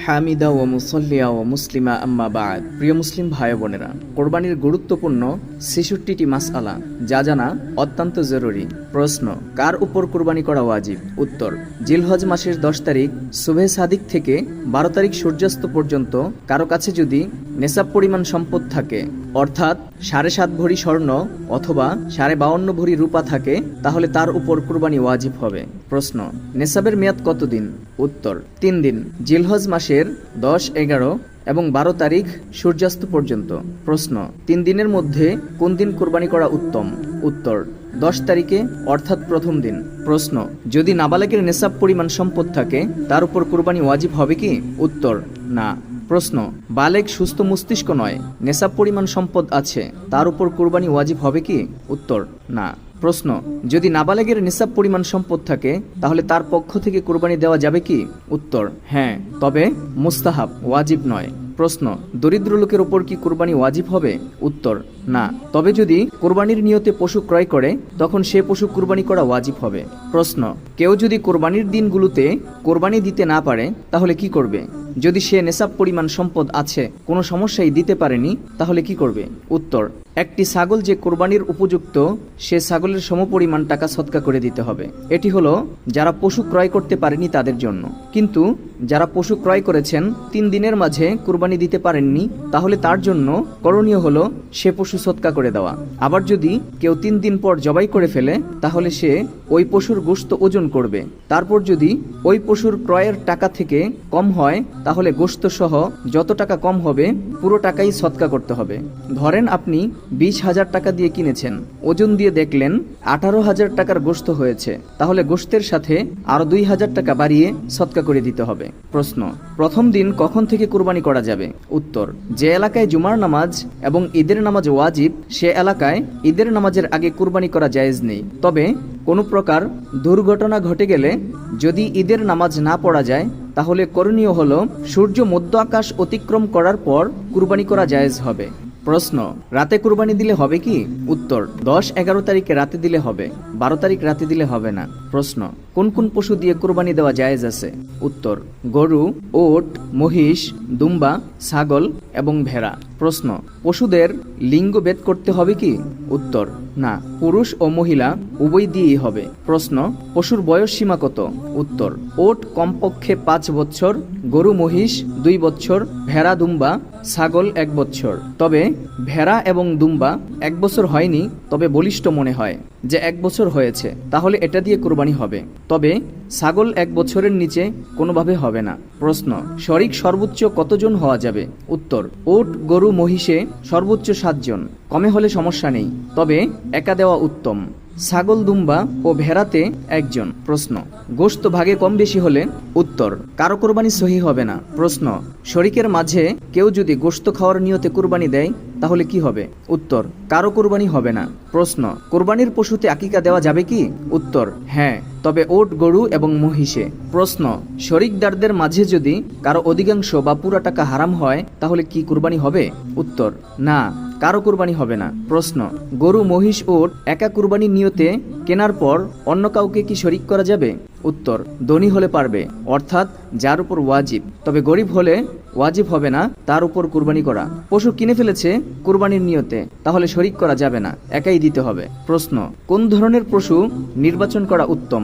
হামিদা ও মুসল্লিয়া ও মুসলিমা আম্মা বাদ। প্রিয় মুসলিম ভাই বোনেরা, কোরবানির গুরুত্বপূর্ণ ৬৬টি মাসআলা যা জানা অত্যন্ত জরুরি। প্রশ্ন, কার উপর কোরবানি করা ওয়াজিব? উত্তর, জিলহজ মাসের ১০ তারিখ সুবহে সাদিক থেকে ১২ তারিখ সূর্যাস্ত পর্যন্ত কারো কাছে যদি নেসাব পরিমাণ সম্পদ থাকে, অর্থাৎ ৭.৫ ভরি স্বর্ণ অথবা ৫২.৫ ভরি রূপা থাকে, তাহলে তার উপর কুরবানি ওয়াজিব হবে। প্রশ্ন, নেসাবের মেয়াদ কতদিন? উত্তর, ৩ দিন। জিলহজ মাসের ১০, ১১ এবং ১২ তারিখ সূর্যাস্ত পর্যন্ত। প্রশ্ন, ৩ দিনের মধ্যে কোন দিন কোরবানি করা উত্তম? উত্তর, ১০ তারিখে অর্থাৎ প্রথম দিন। প্রশ্ন, যদি নাবালেগের নেসাব পরিমাণ সম্পদ থাকে তার উপর কোরবানি ওয়াজিব হবে কি? উত্তর, না। প্রশ্ন, বালেগ সুস্থ মস্তিষ্ক নয়, নেসাব পরিমাণ সম্পদ আছে, তার উপর কোরবানি ওয়াজিব হবে কি? উত্তর, না। প্রশ্ন, যদি নাবালেগের নিসাব পরিমাণ সম্পদ থাকে তাহলে তার পক্ষ থেকে কোরবানি দেওয়া যাবে কি? উত্তর, হ্যাঁ, তবে মুস্তাহাব, ওয়াজিব নয়। প্রশ্ন, দরিদ্র লোকের ওপর কি কোরবানি ওয়াজিব হবে? উত্তর, না, তবে যদি কোরবানির নিয়তে পশু ক্রয় করে তখন সে পশু কোরবানি করা ওয়াজিব হবে। প্রশ্ন, কেউ যদি কোরবানির দিনগুলোতে কোরবানি দিতে না পারে তাহলে কি করবে? যদি সে নেসাব পরিমাণ সম্পদ আছে, কোনো সমস্যাই দিতে পারেনি, তাহলে কি করবে? উত্তর, একটি ছাগল যে কোরবানির উপযুক্ত সে ছাগলের সমপরিমাণ টাকা সদকা করে দিতে হবে। এটি হলো যারা পশু ক্রয় করতে পারেনি তাদের জন্য। কিন্তু যারা পশু ক্রয় করেছেন ৩ দিনের মাঝে কোরবানি দিতে পারেননি, তাহলে তার জন্য করণীয় হলো সে পশু সদকা করে দেওয়া। আবার যদি কেউ ৩ দিন পর জবাই করে ফেলে তাহলে সে ওই পশুর গোশত ওজন করবে। তারপর যদি ওই পশুর ক্রয়ের টাকা থেকে কম হয় তাহলে গোশত সহ যত টাকা কম হবে পুরো টাকাই সদকা করতে হবে। ধরেন আপনি ২০,০০০ টাকা দিয়ে কিনেছেন, ওজন দিয়ে দেখলেন ১৮,০০০ টাকার গোশত হয়েছে, তাহলে গোশতের সাথে আরো ২,০০০ টাকা বাড়িয়ে সদকা করে দিতে হবে। প্রশ্ন, প্রথম দিন কখন থেকে কুরবানি করা যাবে? উত্তর, যে এলাকায় জুমার নামাজ এবং ঈদের নামাজ ওয়াজিব সে এলাকায় ঈদের নামাজের আগে কুরবানি করা জায়েজ নেই। তবে কোনো প্রকার দুর্ঘটনা ঘটে গেলে যদি ঈদের নামাজ না পড়া যায় তাহলে করণীয় হলো সূর্য মধ্য আকাশ অতিক্রম করার পর কুরবানি করা জায়েজ হবে। প্রশ্ন, রাতে কুরবানি দিলে হবে কি? উত্তর, ১০, ১১ তারিখে রাতে দিলে হবে, ১২ তারিখ রাতে দিলে হবে না। প্রশ্ন, কোন কোন পশু দিয়ে কুরবানি দেওয়া জায়েজ আছে? উত্তর, গরু, ওট, মহিষ, দুম্বা, ছাগল এবং ভেড়া। প্রশ্ন, পশুদের লিঙ্গ ভেদ করতে হবে কি? উত্তর, না, পুরুষ ও মহিলা উভয় দিয়েই হবে। প্রশ্ন, পশুর বয়স সীমা কত? উত্তর, ওট কমপক্ষে ৫ বছর, গরু মহিষ ২ বছর, ভেড়া দুম্বা ছাগল ১ বছর। তবে ভেড়া এবং দুম্বা ১ বছর হয়নি, তবে বলিষ্ঠ মনে হয় যে ১ বছর হয়েছে, তাহলে এটা দিয়ে কোরবানি হবে। তবে ছাগল ১ বছরের নিচে কোনোভাবে হবে না। প্রশ্ন, শরিক সর্বোচ্চ কতজন হওয়া যাবে? উত্তর, ওট গরু মহিষে সর্বোচ্চ ৭ জন, কমে হলে সমস্যা নেই, তবে একা দেওয়া উত্তম। ছাগল দুম্বা ও ভেড়াতে ১ জন। প্রশ্ন, গোশত ভাগে কম বেশি হলে? উত্তর, কারো কোরবানি সহি হবে না। প্রশ্ন, শরিকের মাঝে কেউ যদি গোশত খাওয়ার নিয়তে কুরবানি দেয় তাহলে কি হবে? উত্তর, কারো কুরবানি হবে না। প্রশ্ন, কোরবানির পশুতে আকিকা দেওয়া যাবে কি? উত্তর, হ্যাঁ, তবে ওট গরু এবং মহিষে। প্রশ্ন, শরিকদারদের মাঝে যদি কারো অধিকাংশ বা পুরা টাকা হারাম হয় তাহলে কি কুরবানি হবে? উত্তর, না, কারো কুরবানি হবে না। প্রশ্ন, গরু মহিষ ওট একা কুরবানির নিয়তে কেনার পর অন্য কাউকে কি শরিক করা যাবে? উত্তর, ধনী হলে পারবে, অর্থাৎ যার উপর ওয়াজিব। তবে গরিব হলে ওয়াজিব হবে না তার উপর কুরবানি করা। পশু কিনে ফেলেছে কুরবানির নিয়তে, তাহলে শরিক করা যাবে না, একাই দিতে হবে। প্রশ্ন, কোন ধরনের পশু নির্বাচন করা উত্তম?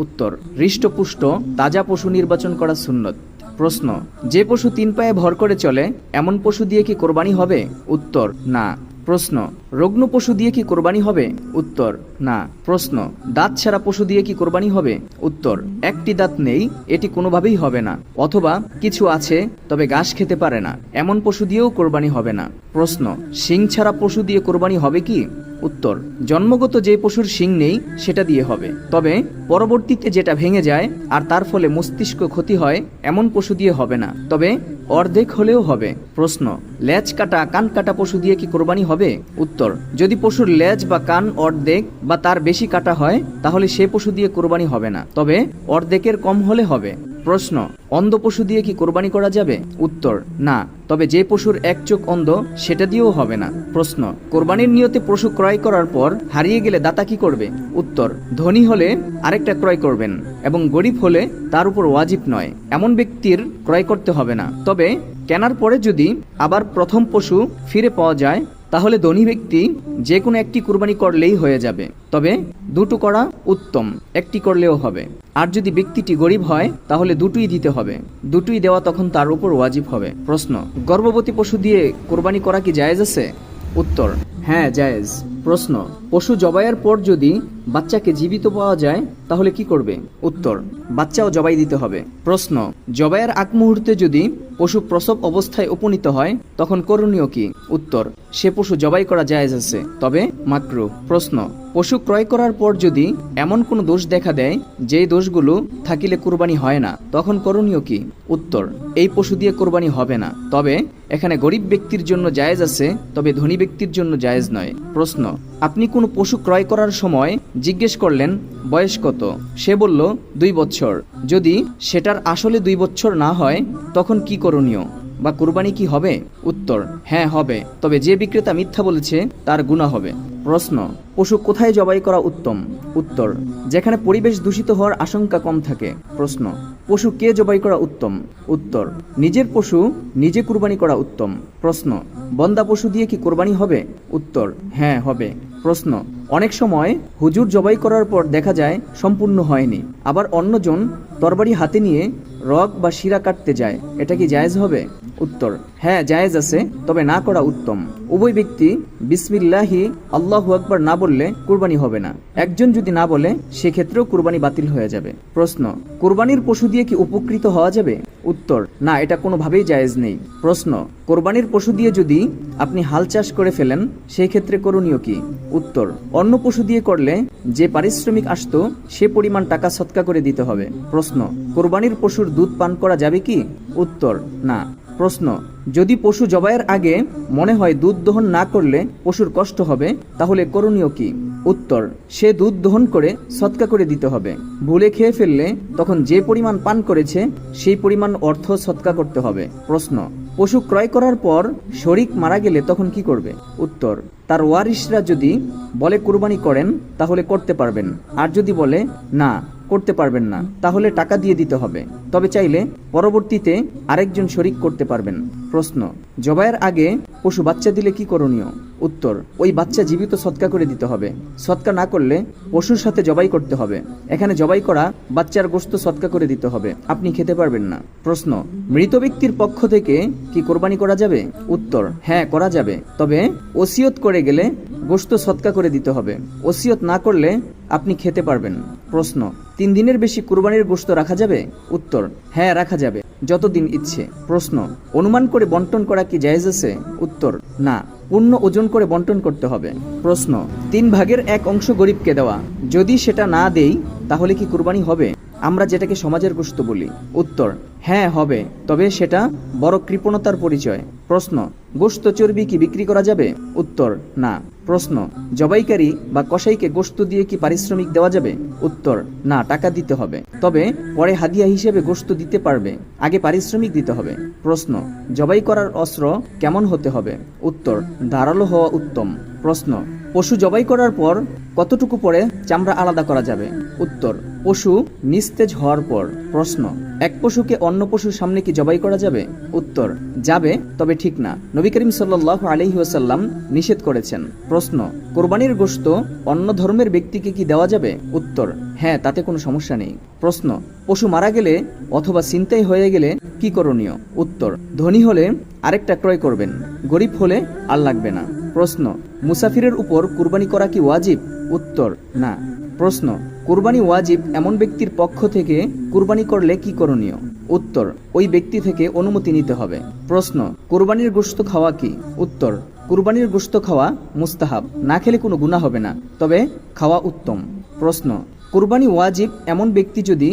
উত্তর, হৃষ্টপুষ্ট তাজা পশু নির্বাচন করা সুন্নত। প্রশ্ন, যে পশু ৩ পায়ে ভর করে চলে এমন পশু দিয়ে কি কোরবানি হবে? উত্তর, না। প্রশ্ন, রগ্ন পশু দিয়ে কি কোরবানি হবে? উত্তর, না। প্রশ্ন, দাঁত ছাড়া পশু দিয়ে কি কোরবানি হবে? উত্তর, একটি দাঁত নেই, এটি কোনোভাবেই হবে না, অথবা কিছু আছে তবে ঘাস খেতে পারে না, এমন পশু দিয়েও কোরবানি হবে না। প্রশ্ন, শিং ছাড়া পশু দিয়ে কোরবানি হবে কি? উত্তর, জন্মগত যে পশুর শিং নেই সেটা দিয়ে হবে, তবে পরবর্তীতে যেটা ভেঙে যায় আর তার ফলে মস্তিষ্ক ক্ষতি হয় এমন পশু দিয়ে হবে না, তবে অর্ধেক হলেও হবে। প্রশ্ন, লেজ কাটা কান কাটা পশু দিয়ে কি কোরবানি হবে? উত্তর, যদি পশুর লেজ বা কান অর্ধেক বা তার বেশি কাটা হয় তাহলে সে পশু দিয়ে কোরবানি হবে না, তবে অর্ধেকের কম হলে হবে। প্রশ্ন, অন্ধ পশু দিয়ে কি কোরবানি করা যাবে? উত্তর, না, তবে যে পশুর এক চোখ অন্ধ সেটা দিয়েও হবে না। প্রশ্ন, কোরবানির নিয়তে পশু ক্রয় করার পর হারিয়ে গেলে দাতা কি করবে? উত্তর, ধনী হলে আরেকটা ক্রয় করবেন এবং গরিব হলে তার উপর ওয়াজিব নয়, এমন ব্যক্তির ক্রয় করতে হবে না। তবে কেনার পরে যদি আবার প্রথম পশু ফিরে পাওয়া যায় তাহলে ধনী ব্যক্তি যে কোনো একটি কুরবানি করলেই হয়ে যাবে। তবে দুটো করা উত্তম, একটি করলেও হবে। আর যদি ব্যক্তিটি গরিব হয় তাহলে দুটোই দিতে হবে, দুটোই দেওয়া তখন তার উপর ওয়াজিব হবে। প্রশ্ন, গর্ভবতী পশু দিয়ে কোরবানি করা কি জায়েজ আছে? উত্তর, হ্যাঁ জায়েজ। প্রশ্ন, পশু জবাইয়ের পর যদি বাচ্চাকে জীবিত পাওয়া যায় তাহলে কি করবে? উত্তর, বাচ্চাও জবাই দিতে হবে। প্রশ্ন, জবাইয়ের আগ মুহূর্তে যদি পশু প্রসব অবস্থায় উপনীত হয় তখন করণীয় কি? উত্তর, সে পশু জবাই করা জায়েজ আছে, তবে মাকরুহ। প্রশ্ন, পশু ক্রয় করার পর যদি এমন কোনো দোষ দেখা দেয় যেই দোষগুলো থাকিলে কুরবানি হয় না তখন করণীয় কি? উত্তর, এই পশু দিয়ে কোরবানি হবে না, তবে এখানে গরিব ব্যক্তির জন্য জায়েজ আছে, তবে ধনী ব্যক্তির জন্য জায়েজ নয়। প্রশ্ন, আপনি কোনো পশু ক্রয় করার সময় জিজ্ঞেস করলেন বয়স কত? সে বলল 2 বছর। যদি সেটার আসলে 2 বছর না হয় তখন কি করণীয় বা কুরবানি কি হবে? উত্তর, হ্যাঁ হবে, তবে যে বিক্রেতা মিথ্যা বলেছে তার গুনাহ হবে। প্রশ্ন, পশু কোথায় জবাই করা উত্তম? উত্তর, যেখানে পরিবেশ দূষিত হওয়ার আশঙ্কা কম থাকে। প্রশ্ন, পশু কে জবাই করা উত্তম? উত্তর, নিজের পশু নিজে কুরবানি করা উত্তম। প্রশ্ন, বন্দা পশু দিয়ে কি কোরবানি হবে? উত্তর, হ্যাঁ হবে। প্রশ্ন, অনেক সময় হুজুর জবাই করার পর দেখা যায় সম্পূর্ণ হয়নি, আবার অন্যজন তরবারি হাতে নিয়ে রগ বা শিরা কাটতে যায়, এটা কি জায়েজ হবে? উত্তর, হ্যাঁ জায়েজ আছে, তবে না করা উত্তম। উভয় ব্যক্তি বিসমিল্লাহি আল্লাহু আকবার না বললে কুরবানি হবে না। একজন যদি না বলে সেক্ষেত্রেও কুরবানি বাতিল হয়ে যাবে। প্রশ্ন, কুরবানির পশু দিয়ে কি উপকৃত হওয়া যাবে? উত্তর, না, এটা কোনোভাবেই জায়েজ নেই। প্রশ্ন, কোরবানির পশু দিয়ে যদি আপনি হাল চাষ করে ফেলেন সেই ক্ষেত্রে করণীয় কি? উত্তর, অন্য পশু দিয়ে করলে যে পারিশ্রমিক আসতো সে পরিমাণ টাকা সদকা করে দিতে হবে। প্রশ্ন, কোরবানির পশুর দুধ পান করা যাবে কি? উত্তর, না। প্রশ্ন, যদি পশু জবাইয়ের আগে মনে হয় দুধ দহন না করলে পশুর কষ্ট হবে তাহলে করণীয় কি? উত্তর, সে দুধ দহন করে সদকা করে দিতে হবে। ভুলে খেয়ে ফেললে তখন যে পরিমাণ পান করেছে সেই পরিমাণ অর্থ সদকা করতে হবে। প্রশ্ন, পশু ক্রয় করার পর শরীক মারা গেলে তখন কি করবে? উত্তর, তার ওয়ারিশরা যদি বলে কুরবানি করেন তাহলে করতে পারবেন, আর যদি বলে না করতে পারবেন না তাহলে টাকা দিয়ে দিতে হবে, তবে চাইলে পরবর্তীতে আরেকজন শরীক করতে পারবেন। প্রশ্ন, জবাইয়ের আগে পশু বাচ্চা দিলে কি করণীয়? উত্তর, ওই বাচ্চা জীবিত সদকা করে দিতে হবে। সদকা না করলে পশুর সাথে জবাই করতে হবে। এখানে জবাই করা বাচ্চার গোশত সদকা করে দিতে হবে, আপনি খেতে পারবেন না। প্রশ্ন, মৃত ব্যক্তির পক্ষ থেকে কি কোরবানি করা যাবে? উত্তর, হ্যাঁ করা যাবে, তবে ওসিয়ত করে গেলে গোশত সদকা করে দিতে হবে। ওসিয়ত না করলে আপনি খেতে পারবেন। প্রশ্ন, 3 দিনের বেশি কুরবানির গোশত রাখা যাবে? উত্তর, হ্যাঁ রাখা যাবে, যতদিন ইচ্ছে। প্রশ্ন, অনুমান করে বন্টন করা কি জায়েজ আছে? উত্তর, না, পূর্ণ ওজন করে বন্টন করতে হবে। প্রশ্ন, 3 ভাগের 1 অংশ গরিবকে দেওয়া, যদি সেটা না দেই তাহলে কি কুরবানি হবে? আমরা যেটাকে সমাজের গোশত বলি। উত্তর, হ্যাঁ হবে, তবে সেটা বড় কৃপণতার পরিচয়। প্রশ্ন, গোশত চর্বি কি বিক্রি করা যাবে? উত্তর, না। প্রশ্ন, জবাইকারী বা কসাইকে গোশত দিয়ে কি পারিশ্রমিক দেওয়া যাবে? উত্তর, না, টাকা দিতে হবে, তবে পরে হাদিয়া হিসেবে গোশত দিতে পারবে, আগে পারিশ্রমিক দিতে হবে। প্রশ্ন, জবাই করার অস্ত্র কেমন হতে হবে? উত্তর, ধারালো হওয়া উত্তম। প্রশ্ন, পশু জবাই করার পর কতটুকু পরে চামড়া আলাদা করা যাবে? উত্তর, পশু নিস্তেজ হওয়ার পর। প্রশ্ন, এক পশুকে অন্য পশুর সামনে কি জবাই করা যাবে? উত্তর, যাবে, তবে ঠিক না। নবী করিম সাল্লাল্লাহু আলাইহি ওয়াসাল্লাম নিষেধ করেছেন। প্রশ্ন, কোরবানির গোশত অন্য ধর্মের ব্যক্তিকে কি দেওয়া যাবে? উত্তর, হ্যাঁ, তাতে কোনো সমস্যা নেই। প্রশ্ন, পশু মারা গেলে অথবা ছিনতাই হয়ে গেলে কি করণীয়? উত্তর, ধনী হলে আরেকটা ক্রয় করবেন, গরিব হলে আর লাগবে না। প্রশ্ন, মুসাফিরের উপর কুরবানি করা কি ওয়াজিব? উত্তর, না। প্রশ্ন, কুরবানি ওয়াজিব এমন ব্যক্তির পক্ষ থেকে কুরবানি করলে কি করণীয়? উত্তর, ওই ব্যক্তি থেকে অনুমতি নিতে হবে। প্রশ্ন, কুরবানির গোশত খাওয়া কি? উত্তর, কুরবানির গোশত খাওয়া মুস্তাহাব, না খেলে কোনো গুনাহ হবে না, তবে খাওয়া উত্তম। প্রশ্ন, কুরবানি ওয়াজিব এমন ব্যক্তি যদি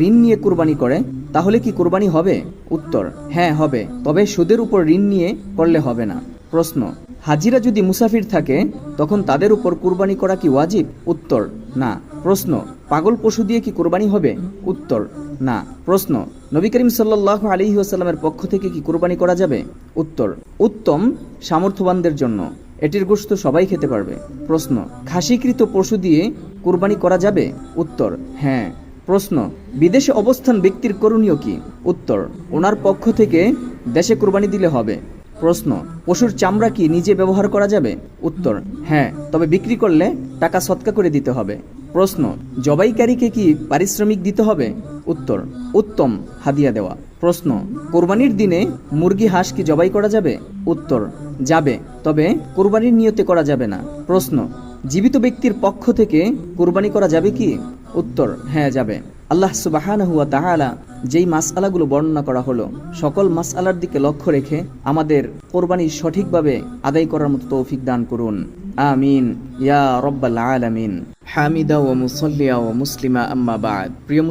ঋণ নিয়ে কুরবানি করে তাহলে কি কুরবানি হবে? উত্তর, হ্যাঁ হবে, তবে সুদের উপর ঋণ নিয়ে করলে হবে না। প্রশ্ন, হাজিরা যদি মুসাফির থাকে তখন তাদের উপর কুরবানি করা কি ওয়াজিব? উত্তর, না, প্রশ্ন, পাগল পশু দিয়ে কি কোরবানি হবে? উত্তর, না। প্রশ্ন, নবী করিম সাল্লাল্লাহু আলাইহি ওয়াসাল্লামের পক্ষ থেকে কি কোরবানি করা যাবে? উত্তর, উত্তম সামর্থ্যবানদের জন্য, এটির গোশত সবাই খেতে পারবে। প্রশ্ন, খাসিকৃত পশু দিয়ে কোরবানি করা যাবে? উত্তর, হ্যাঁ। প্রশ্ন, বিদেশে অবস্থান ব্যক্তির করণীয় কি? উত্তর, ওনার পক্ষ থেকে দেশে কোরবানি দিলে হবে। প্রশ্ন, পশুর চামড়া কি নিজে ব্যবহার করা যাবে? উত্তর, হ্যাঁ, তবে বিক্রি করলে টাকা সৎকা করে দিতে হবে। প্রশ্ন, জবাইকারীকে কি পারিশ্রমিক দিতে হবে? উত্তর, উত্তম হাদিয়া দেওয়া। প্রশ্ন, কোরবানির দিনে মুরগি হাঁস কি জবাই করা যাবে? উত্তর, যাবে, তবে কোরবানির নিয়তে করা যাবে না। প্রশ্ন, জীবিত ব্যক্তির পক্ষ থেকে কোরবানি করা যাবে কি? উত্তর, হ্যাঁ, যাবে। আল্লাহ সুবহানাহু ওয়া তাআলা যেই মাসআলাগুলো বর্ণনা করা হলো, সকল মাসআলার দিকে লক্ষ্য রেখে আমাদের কোরবানি সঠিকভাবে আদায় করার মতো তৌফিক দান করুন। আমিন ইয়া রাব্বাল আলামিন। হামিদা ওয়া মুসাল্লিয়া ওয়া মুসলিমা আম্মা বা'দ। প্রিয়